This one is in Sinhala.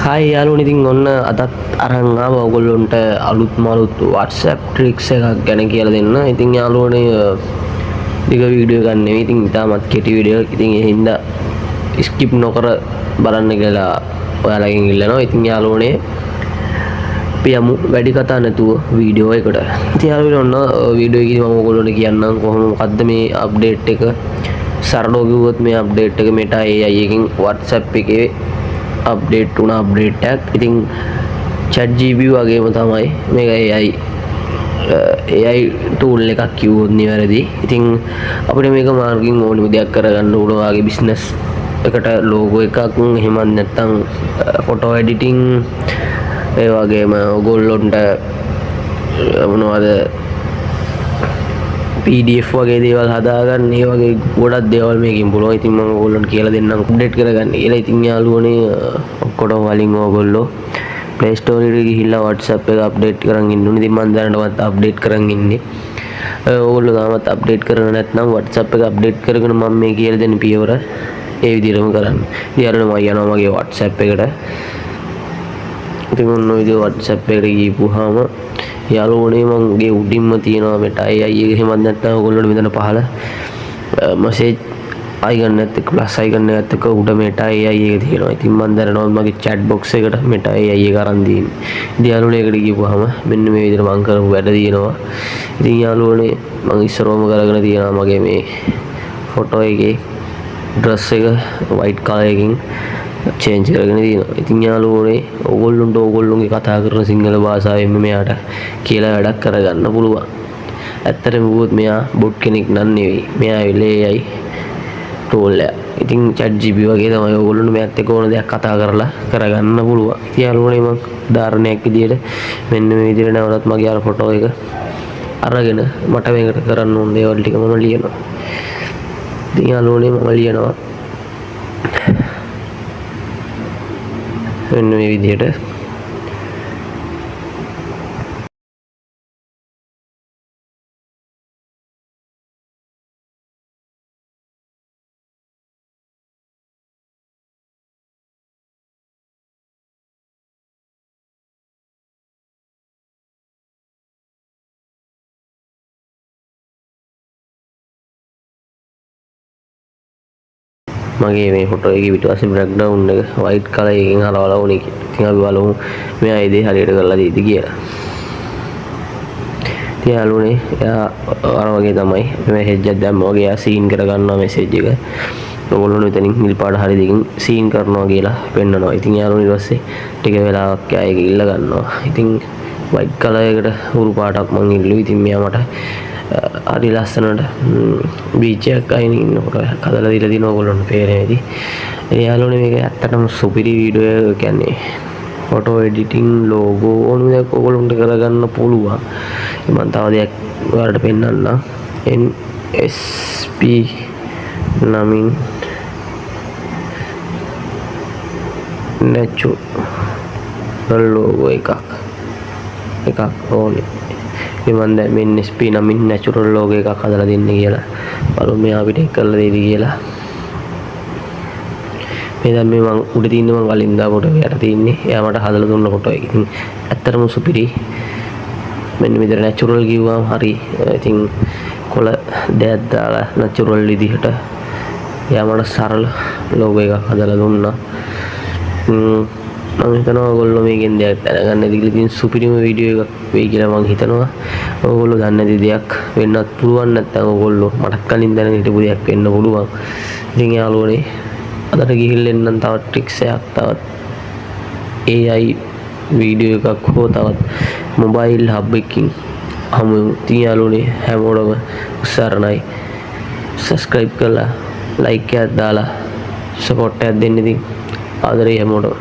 හායි යාළුවනේ, ඉතින් ඔන්න අදත් අරන් ආවා ඔයගොල්ලන්ට අලුත් WhatsApp tricks එකක් ගැන කියලා දෙන්න. ඉතින් යාළුවනේ දිග වීඩියෝ එකක් නෙවෙයි. ඉතින් ඉතාමත් කෙටි වීඩියෝ එකක්. ඉතින් ඒ හින්දා ස්කිප් නොකර බලන්න කියලා ඔයාලගෙන් ඉල්ලනවා. ඉතින් යාළුවනේ අපි යමු වැඩි කතා නැතුව වීඩියෝ එකට. ඉතින් යාළුවනේ ඔන්න වීඩියෝ එකේදී මම ඔයගොල්ලන්ට කියන්නම් මොකද්ද මේ අප්ඩේට් එක. සරලව කිව්වොත් මේ අප්ඩේට් එක Meta AI එකකින් WhatsApp එකේ අප්ඩේට් වුණා අප්ඩේට් එකක්. ඉතින් ChatGPT වගේම තමයි මේක AI tool එකක් කිව්වොත් නිවැරදි. ඉතින් අපිට මේක මාර්ගින් ඕනෙම දෙයක් කරගන්න පුළුවන්. වාගේ බිස්නස් එකට ලෝගෝ එකක් එහෙම නැත්නම් ෆොටෝ එඩිටිං ඒ වගේම ඔයගොල්ලොන්ට මොනවද PDF වගේ දේවල් හදාගන්න ඒ වගේ ගොඩක් දේවල් මේකෙන් පුළුවන්. ඉතින් මම ඔයගොල්ලන්ට කියලා දෙන්නම් අප්ඩේට් කරගන්න කියලා. ඉතින් යාළුවනේ ඔක්කොටම වලින් ඔයගොල්ලෝ Play Store එකට ගිහිල්ලා WhatsApp එක අප්ඩේට් කරන් ඉන්න ඕනේ. ඉතින් මම දැනටමත් අප්ඩේට් කරන් ඉන්නේ. ඔයගොල්ලෝ තාමත් අප්ඩේට් කරලා නැත්නම් WhatsApp එක අප්ඩේට් කරගෙන මම මේ කියලා දෙන පියවර ඒ විදිහටම කරන්න. ඉතින් යාළුවනේ මම යනවා මගේ WhatsApp එකට. ඉතින් ඔන්න ඔය විදිහ WhatsApp එකට ගිහපුවාම යාළුවනේ මගේ උඩින්ම තියෙනවා Meta AI එක. එහෙමත් නැත්නම් ඔයගොල්ලෝට මෙතන පහළ මැසේජ් අයිකන් එකත් එක්ක ප්ලස් අයිකන් එකත් එක්ක උඩ Meta AI එක තියෙනවා. ඉතින් මම දරනවා මගේ chat box එකට Meta AI එක අරන් දීන්නේ. ඉතින් යාළුවනේ එකට ගිහපුවාම මෙන්න මේ විදිහට මම කරපු වැඩ තියෙනවා. ඉතින් යාළුවනේ මම ඉස්සරවම කරගෙන තියෙනවා මගේ මේ ෆොටෝ එකේ dress එක white color එකකින් චේන්ජ් කරගෙන තියෙනවා. ඉතින් යාළුවනේ ඕගොල්ලොන්ට ඕගොල්ලොන්ගේ කතා කරන සිංහල භාෂාවෙන් මෙයාට කියලා වැඩක් කරගන්න පුළුවන්. ඇත්තටම කිව්වොත් මෙයා බොට් කෙනෙක් නන් නෙවෙයි. මෙයා AI tool එක. ඉතින් ChatGPT වගේ තමයි ඕගොල්ලොන්ට මෙයාත් එක්ක ඕන දෙයක් කතා කරලා කරගන්න පුළුවන්. ඉතින් යාළුවනේ මම උදාහරණයක් විදියට මෙන්න මේ විදියට නැවතත් මගේ අර ෆොටෝ එක අරගෙන මට මේකට කරන්න ඕන දේවල් ටික මම ලියනවා. ඉතින් යාළුවනේ මම ලියනවා මෙන්න මේ විදිහට මගේ මේ ෆොටෝ එකේ පිටුපස්සේ බෑග්ග්‍රවුන්ඩ් එක white color එකකින් හරවලා වුණේ කියලා. ඉතින් අපි බලමු මෙයා ඒ දේ හරියට කරලා දෙයිද කියලා. ඉතින් යාළුවනේ එයා අර වගේ තමයි මැසේජ් එකක් දැම්මා වගේ එයා සීන් කර ගන්නවා මැසේජ් එක. ඔයගොල්ලෝ මෙතනින් නිල් පාට හරි දෙකින් සීන් කරනවා කියලා පෙන්නනවා. ඉතින් යාළුවනේ ඊට පස්සේ ටික වෙලාවක් එයා ඒක ඉල්ල ගන්නවා. ඉතින් white color එකට උරු පාටක් මං ඉල්ලුවා. ඉතින් මෙයා මට හරි ලස්සනට බීච් එකක් අයින ඉන්නකොට හදලා දීලා දිනවා. ඔයගොල්ලන්ට පේරෙයිද? යාළුවනේ මේක ඇත්තටම සුපිරි වීඩියෝ එක. කියන්නේ ෆොටෝ එඩිටිං ලෝගෝ ඕන දෙයක් ඔයගොල්ලන්ට කරගන්න පුළුවන්. මම තව දෙයක් ඔයාලට පෙන්නන්නම්. NSP නමින් natural logo එකක් ඕනේ. මම දැන් මේ NSP නමින් natural logo එකක් හදලා දෙන්න කියලා බලමු මෙයා අපිට ඒක කරලා දෙයිද කියලා. මේ දැන් මේ මම උඩ තින්නේ මම කලින් දාපු ෆොටෝ එකට තින්නේ. එයා මට හදලා දුන්න ෆොටෝ එක. ඉතින් ඇත්තටම සුපිරි. මෙන්න මෙතන natural කිව්වම හරි. ඉතින් කොළ දෙයක් දාලා natural විදිහට එයා මට සරල logo එකක් හදලා දුන්නා. මම හිතනවා ඔයගොල්ලෝ මේකෙන් දෙයක් දැනගන්න ඇති කියලා. ඉතින් සුපිරිම වීඩියෝ එකක් වෙයි කියලා මම හිතනවා. ඔයගොල්ලෝ දන්නේ නැති දෙයක් වෙන්නත් පුළුවන්. නැත්නම් ඔයගොල්ලෝ මට කලින් දැනගෙන හිටපු දෙයක් වෙන්න පුළුවන්. ඉතින් යාළුවනේ අදට ගිහිල්ලා එන්නම් තවත් ට්‍රික්ස් එකක් තවත් AI වීඩියෝ එකක් හෝ තවත් මොබයිල් හබ් එකකින් හමු. ඉතින් යාළුවනේ හැමෝටම උසරණයි. subscribe කරලා like එකක් දාලා support එකක් දෙන්න. ඉතින් ආදරේ හැමෝටම.